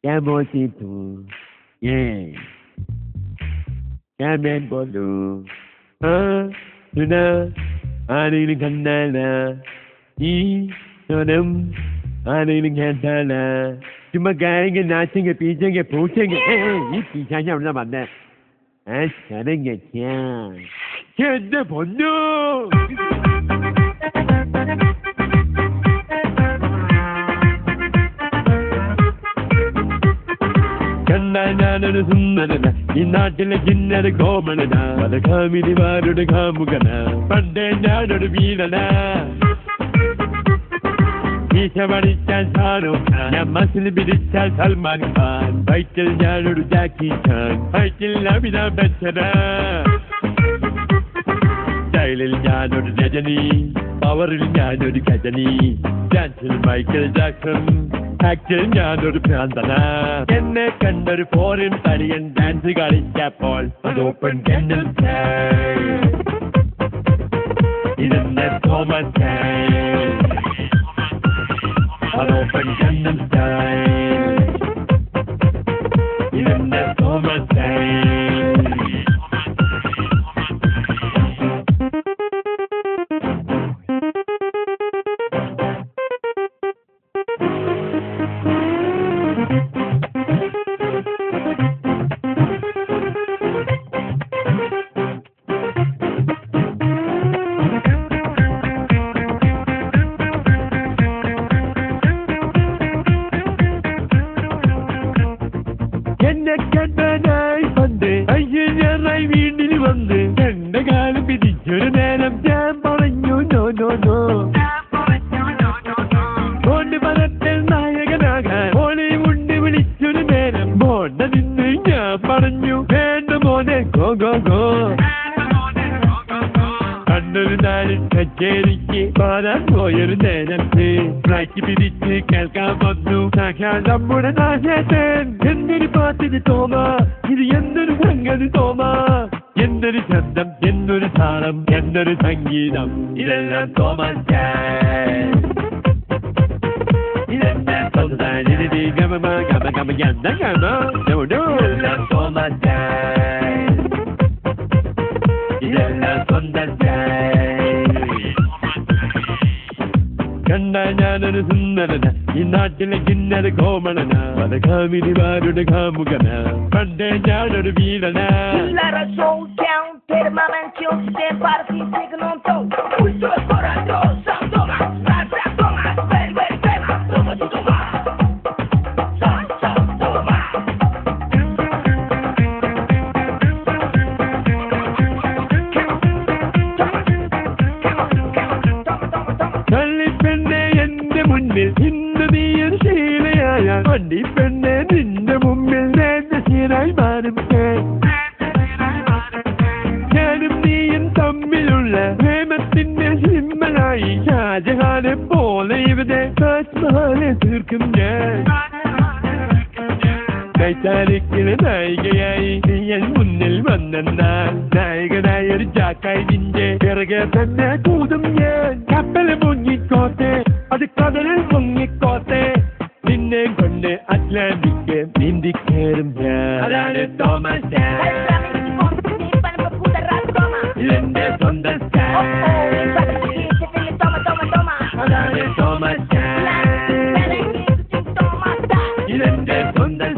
Cabosito, yeah. Cabin Bolu, Tuna, Adil Kandala, Sodom, Adil Kandala. Cuma gaya ke nasi ke pizza ke poche ke, ini pizza nya mana mana? Sekarang ke क्या? Kita bodoh. കണ്ണാനൊരു സുന്ദരന ഈ നാട്ടിലെ ചിന്നൊരു കോമണന പലകാമിനിമാരുടെ കാമുകന പണ്ടേ ഞാനൊരു വീരന ഈശ പഠിച്ചാൽ ഷാരൂഖ് ഖാൻ ഞാൻ muscle പിടിച്ചാൽ സൽമാൻ ഖാൻ ഫൈറ്റിൽ ഞാനൊരു ജാക്കി ഖാൻ ഫൈറ്റിൽ അമിതാഭ് ബച്ചന സ്റ്റൈലിൽ ഞാനൊരു രജനി പവറിൽ ഞാനൊരു ഖജനി ഡാൻസിൽ മൈക്കൽ ജാക്സൺ ആക്ടിൽ ഞാനൊരു ഭ്രാന്തന എന്നെ കണ്ടൊരു ഫോറിൻ തടിയൻ ഡാൻസ് കളിച്ചപ്പോൾ അത് ഓപ്പൺ കെന്നൽ ഇതെന്നെ തോമസ് അത് ഓപ്പൺ കെന്നൽ ഇതെന്നെ തോമസ് എന്നെ കണ്ടനായി പണ്ട് അയ്യറായി വീട്ടിൽ വന്ന് എന്റെ കാലം പിടിച്ചൊരു നേരം ഞാൻ പറഞ്ഞു നോ നോ നോ ബോണ്ട് പദത്തിൽ നായകനാകാൻ ഹോളിവുഡ് വിളിച്ചൊരു നേരം ബോണ്ട നിന്ന് ഞാൻ പറഞ്ഞു വേണ്ട മോനെ ഗോ ഗോ ഗോ കണ്ണൊരു നാളിൽ കച്ചേരിക്ക് പാടാൻ പോയൊരു നേരത്ത് ഫ്ലൈറ്റ് പിരിച്ച് കേൾക്കാൻ വന്നു സാക്ഷാൽ നമ്മുടെ നാശേട്ടൻ എന്തൊരു പാട്ടിന് തോമ ഇത് എന്തൊരു സംഗതി തോമ എന്തൊരു ശബ്ദം എന്തൊരു താളം എന്തൊരു സംഗീതം ഇതെല്ലാം തോമസ് ഇതെല്ലാം തോമസ് ഗമ ഗമ ഗമ ഗമ ഇതെല്ലാം തോമസ് ഇതെല്ലാം സ്വന്തം കണ്ടാൽ ഞാനൊരു സുന്ദരന ഈ നാട്ടിലെ കിന്നര കോമളന പലകാമിനിമാരുടെ കാമുകന പണ്ടേ ഞാനൊരു വീരന പെണ്ണെ എന്റെ മുന്നിൽ ഇന്ന് നീയൊരു ശീലയായ വണ്ടി പെണ്ണെ നിന്റെ മുമ്പിൽ നേന്റെ ശീലായി മാറും ഞാനും നീയും തമ്മിലുള്ള പ്രേമത്തിന്റെ സിമ്മലായി ഷാജഹാനെ പോലെ ഇവിടെ താജ്മഹാലെ തീർക്കും ഞാൻ ടൈറ്റാനിക്കിലെ നായികയായി നീയൻ മുന്നിൽ വന്നെന്നാൽ നായകനായ ഒരു ജാക്കായി നിന്റെ പിറകെ തന്നെ കൂതും ഞാൻ കപ്പൽ മുങ്ങിക്കോട്ടെ അത് കടലിൽ മുങ്ങിക്കോട്ടെ നിന്നെ കൊണ്ട് അറ്റ്ലാന്റിക് നീന്തിക്കേറും ഞാൻ അതാണ് തോമസ് ഇതെന്റെ സ്വന്തം അതാണ് തോമസ് ഇതെന്റെ സ്വന്തം